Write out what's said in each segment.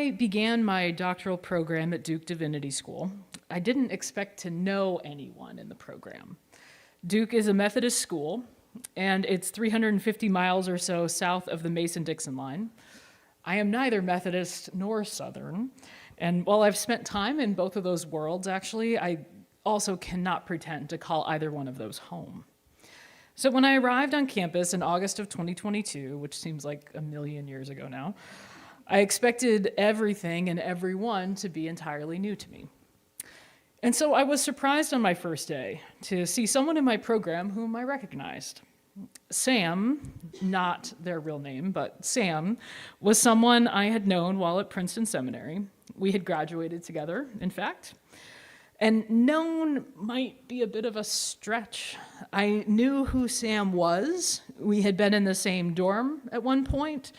I began my doctoral program at Duke Divinity School, I didn't expect to know anyone in the program. Duke is a Methodist school, and it's 350 miles or so south of the Mason-Dixon line. I am neither Methodist nor Southern, and while I've spent time in both of those worlds, actually, I also cannot pretend to call either one of those home. So when I arrived on campus in August of 2022, which seems like a million years ago now, I expected everything and everyone to be entirely new to me. And so I was surprised on my first day to see someone in my program whom I recognized. Sam, not their real name, but Sam, was someone I had known while at Princeton Seminary. We had graduated together, in fact. And known might be a bit of a stretch. I knew who Sam was. We had been in the same dorm at one point,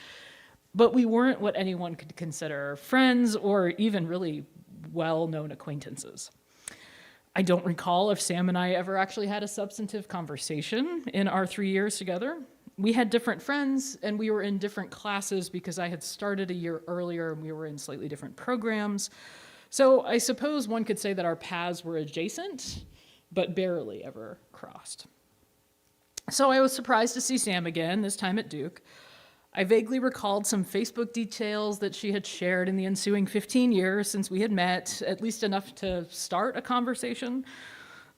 but we weren't what anyone could consider friends or even really well-known acquaintances. I don't recall if Sam and I ever actually had a substantive conversation in our 3 years together. We had different friends, and we were in different classes because I had started a year earlier and we were in slightly different programs. So I suppose one could say that our paths were adjacent, but barely ever crossed. So I was surprised to see Sam again, this time at Duke. I vaguely recalled some Facebook details that she had shared in the ensuing 15 years since we had met, at least enough to start a conversation.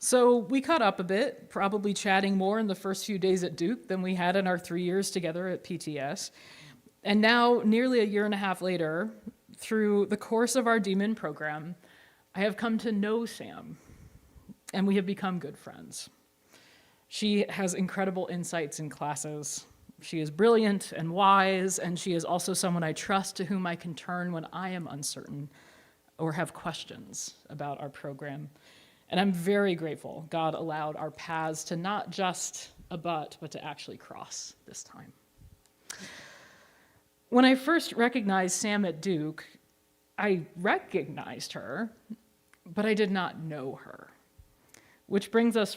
So we caught up a bit, probably chatting more in the first few days at Duke than we had in our 3 years together at PTS. And now, nearly a year and a half later, through the course of our DMin program, I have come to know Sam, and we have become good friends. She has incredible insights in classes. She is brilliant and wise, and she is also someone I trust to whom I can turn when I am uncertain or have questions about our program. And I'm very grateful God allowed our paths to not just abut, but to actually cross this time. When I first recognized Sam at Duke, I recognized her, but I did not know her. Which brings us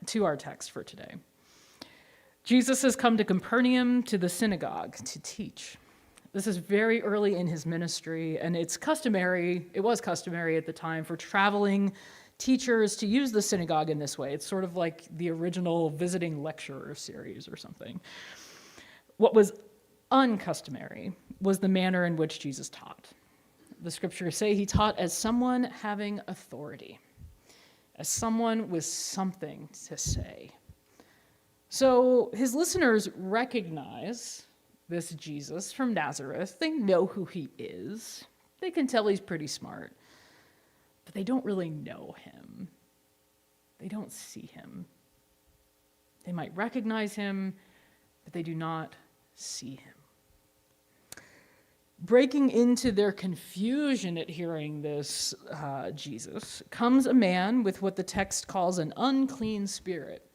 to our text for today. Jesus has come to Capernaum, to the synagogue, to teach. This is very early in his ministry, and it was customary at the time for traveling teachers to use the synagogue in this way. It's sort of like the original visiting lecturer series or something. What was uncustomary was the manner in which Jesus taught. The scriptures say he taught as someone having authority, as someone with something to say. So his listeners recognize this Jesus from Nazareth. They know who he is. They can tell he's pretty smart, but they don't really know him. They don't see him. They might recognize him, but they do not see him. Breaking into their confusion at hearing this Jesus comes a man with what the text calls an unclean spirit.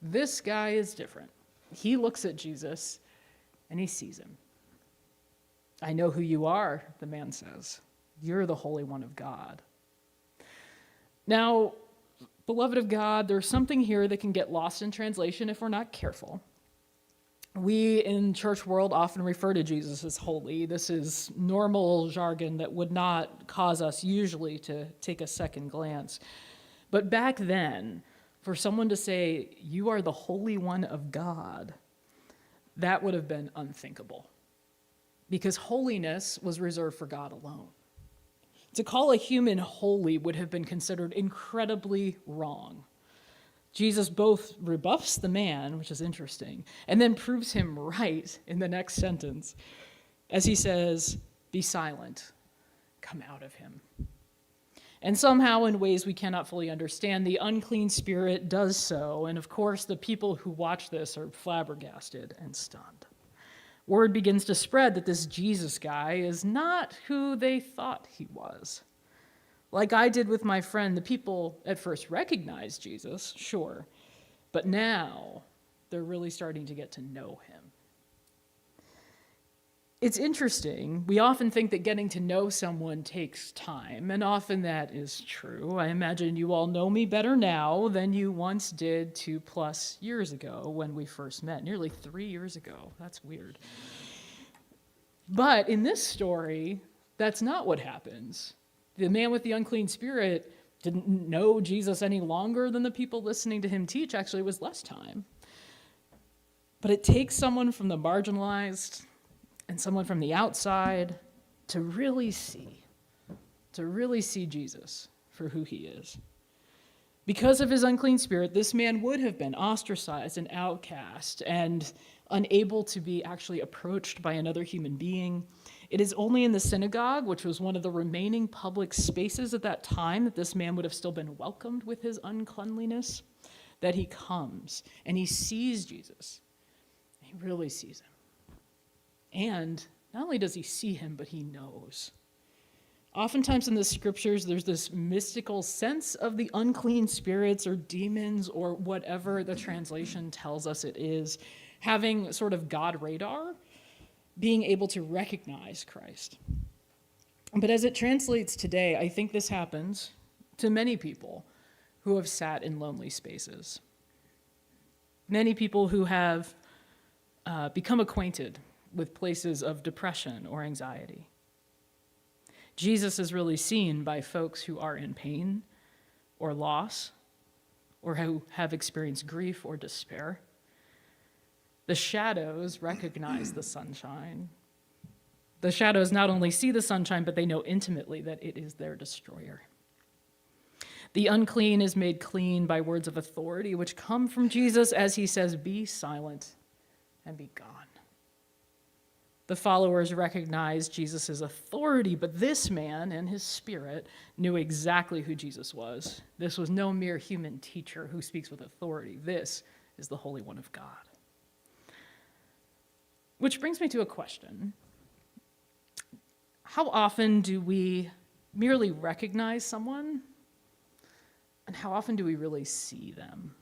This guy is different. He looks at Jesus and he sees him. I know who you are, the man says. You're the Holy One of God. Now, beloved of God, there's something here that can get lost in translation if we're not careful. We in church world often refer to Jesus as holy. This is normal jargon that would not cause us usually to take a second glance. But back then, for someone to say, you are the Holy One of God, that would have been unthinkable. Because holiness was reserved for God alone. To call a human holy would have been considered incredibly wrong. Jesus both rebuffs the man, which is interesting, and then proves him right in the next sentence as he says, be silent, come out of him. And somehow, in ways we cannot fully understand, the unclean spirit does so, and of course the people who watch this are flabbergasted and stunned. Word begins to spread that this Jesus guy is not who they thought he was. Like I did with my friend, the people at first recognized Jesus, sure, but now they're really starting to get to know him. It's interesting. We often think that getting to know someone takes time, and often that is true. I imagine you all know me better now than you once did 2+ years ago when we first met, nearly 3 years ago. That's weird. But in this story, That's not what happens. The man with the unclean spirit didn't know Jesus any longer than the people listening to him teach. Actually, it was less time. But it takes someone from the marginalized and someone from the outside to really see Jesus for who he is. Because of his unclean spirit, this man would have been ostracized and outcast and unable to be actually approached by another human being. It is only in the synagogue, which was one of the remaining public spaces at that time, that this man would have still been welcomed with his uncleanliness, that he comes and he sees Jesus. He really sees him. And not only does he see him, but he knows. Oftentimes in the scriptures, there's this mystical sense of the unclean spirits or demons or whatever the translation tells us it is, having sort of God radar, being able to recognize Christ. But as it translates today, I think this happens to many people who have sat in lonely spaces. Many people who have become acquainted with places of depression or anxiety. Jesus is really seen by folks who are in pain or loss or who have experienced grief or despair. The shadows recognize the sunshine. The shadows not only see the sunshine, but they know intimately that it is their destroyer. The unclean is made clean by words of authority, which come from Jesus as he says, "Be silent and be gone." The followers recognized Jesus' authority, but this man and his spirit knew exactly who Jesus was. This was no mere human teacher who speaks with authority. This is the Holy One of God. Which brings me to a question. How often do we merely recognize someone, and how often do we really see them?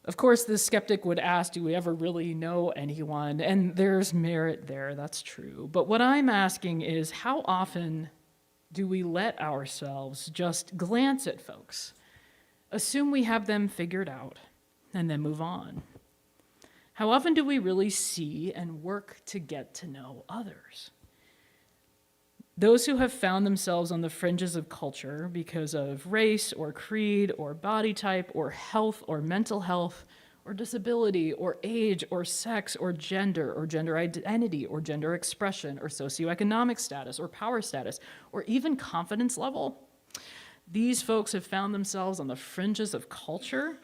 Of course, the skeptic would ask, do we ever really know anyone? And there's merit there, that's true. But what I'm asking is, how often do we let ourselves just glance at folks, assume we have them figured out, and then move on? How often do we really see and work to get to know others? Those who have found themselves on the fringes of culture because of race or creed or body type or health or mental health or disability or age or sex or gender identity or gender expression or socioeconomic status or power status or even confidence level, these folks have found themselves on the fringes of culture,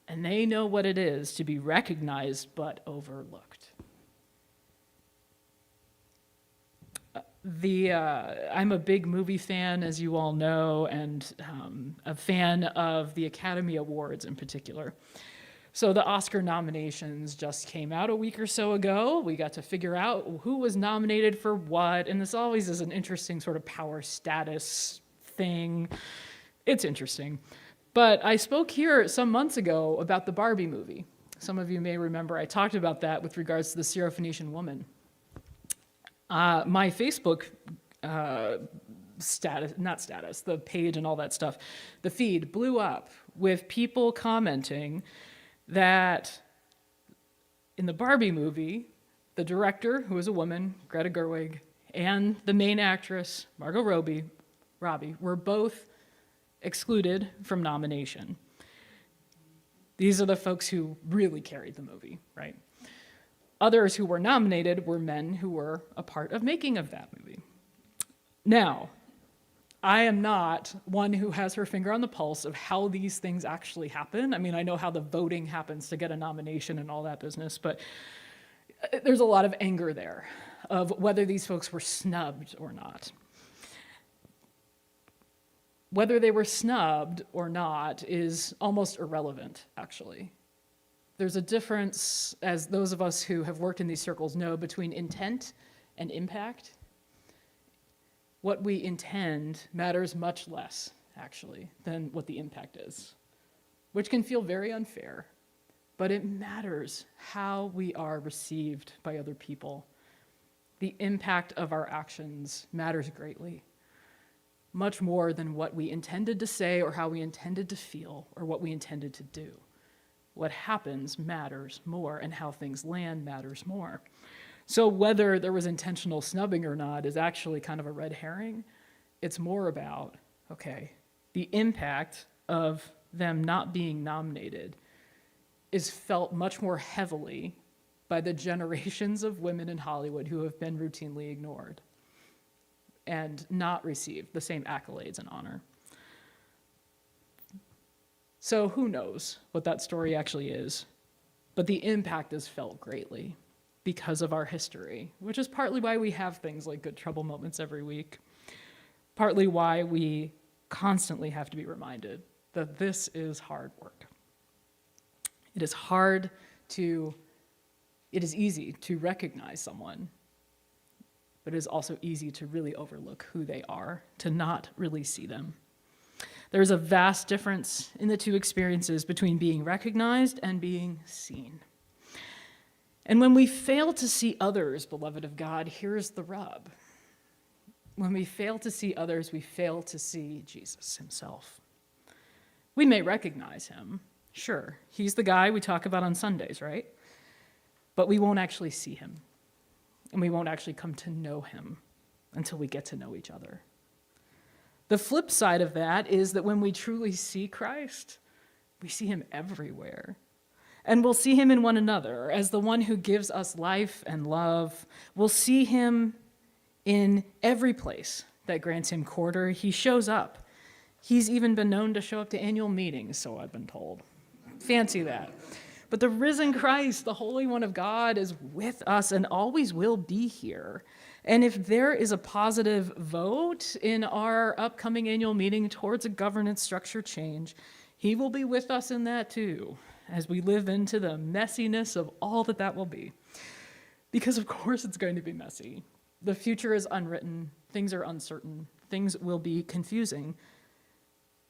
and they know what it is to be recognized but overlooked. I'm a big movie fan, as you all know, and a fan of the Academy Awards in particular. So the Oscar nominations just came out a week or so ago. We got to figure out who was nominated for what, and this always is an interesting sort of power status thing. It's interesting. But I spoke here some months ago about the Barbie movie. Some of you may remember I talked about that with regards to the Syrophoenician woman. My Facebook the page and all that stuff, the feed blew up with people commenting that in the Barbie movie, the director, who is a woman, Greta Gerwig, and the main actress, Margot Robbie, were both excluded from nomination. These are the folks who really carried the movie, right? Others who were nominated were men who were a part of making of that movie. Now, I am not one who has her finger on the pulse of how these things actually happen. I mean, I know how the voting happens to get a nomination and all that business, but there's a lot of anger there of whether these folks were snubbed or not. Whether they were snubbed or not is almost irrelevant, actually. There's a difference, as those of us who have worked in these circles know, between intent and impact. What we intend matters much less, actually, than what the impact is, which can feel very unfair, but it matters how we are received by other people. The impact of our actions matters greatly, much more than what we intended to say or how we intended to feel or what we intended to do. What happens matters more, and how things land matters more. So whether there was intentional snubbing or not is actually kind of a red herring. It's more about, okay, the impact of them not being nominated is felt much more heavily by the generations of women in Hollywood who have been routinely ignored and not received the same accolades and honor. So who knows what that story actually is, but the impact is felt greatly because of our history, which is partly why we have things like Good Trouble moments every week, partly why we constantly have to be reminded that this is hard work. It is easy to recognize someone, but it is also easy to really overlook who they are, to not really see them. There is a vast difference in the two experiences between being recognized and being seen. And when we fail to see others, beloved of God, here's the rub. When we fail to see others, we fail to see Jesus himself. We may recognize him. Sure, he's the guy we talk about on Sundays, right? But we won't actually see him, and we won't actually come to know him until we get to know each other. The flip side of that is that when we truly see Christ, we see him everywhere. And we'll see him in one another as the one who gives us life and love. We'll see him in every place that grants him quarter. He shows up. He's even been known to show up to annual meetings, so I've been told. Fancy that. But the risen Christ, the Holy One of God, is with us and always will be here. And if there is a positive vote in our upcoming annual meeting towards a governance structure change, he will be with us in that too, as we live into the messiness of all that will be. Because of course it's going to be messy. The future is unwritten, things are uncertain, things will be confusing.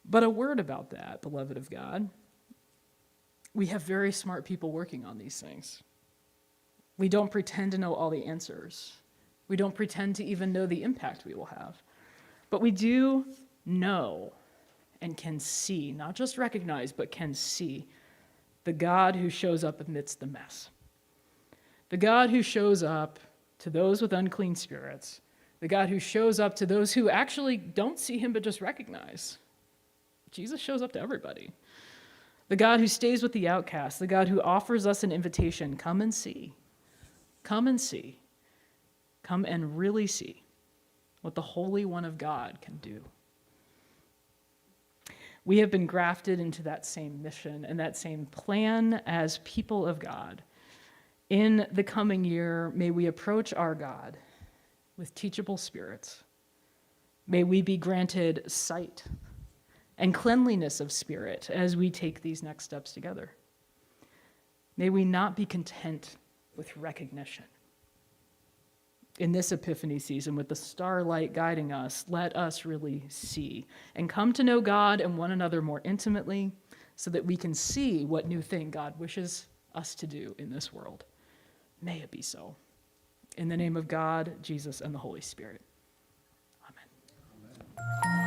But a word about that, beloved of God. We have very smart people working on these things. We don't pretend to know all the answers. We don't pretend to even know the impact we will have. But we do know and can see, not just recognize, but can see the God who shows up amidst the mess. The God who shows up to those with unclean spirits. The God who shows up to those who actually don't see him but just recognize. Jesus shows up to everybody. The God who stays with the outcast, the God who offers us an invitation, come and see. Come and see. Come and really see what the Holy One of God can do. We have been grafted into that same mission and that same plan as people of God. In the coming year, may we approach our God with teachable spirits. May we be granted sight and cleanliness of spirit as we take these next steps together. May we not be content with recognition. In this Epiphany season, with the starlight guiding us, let us really see and come to know God and one another more intimately so that we can see what new thing God wishes us to do in this world. May it be so. In the name of God, Jesus, and the Holy Spirit. Amen. Amen.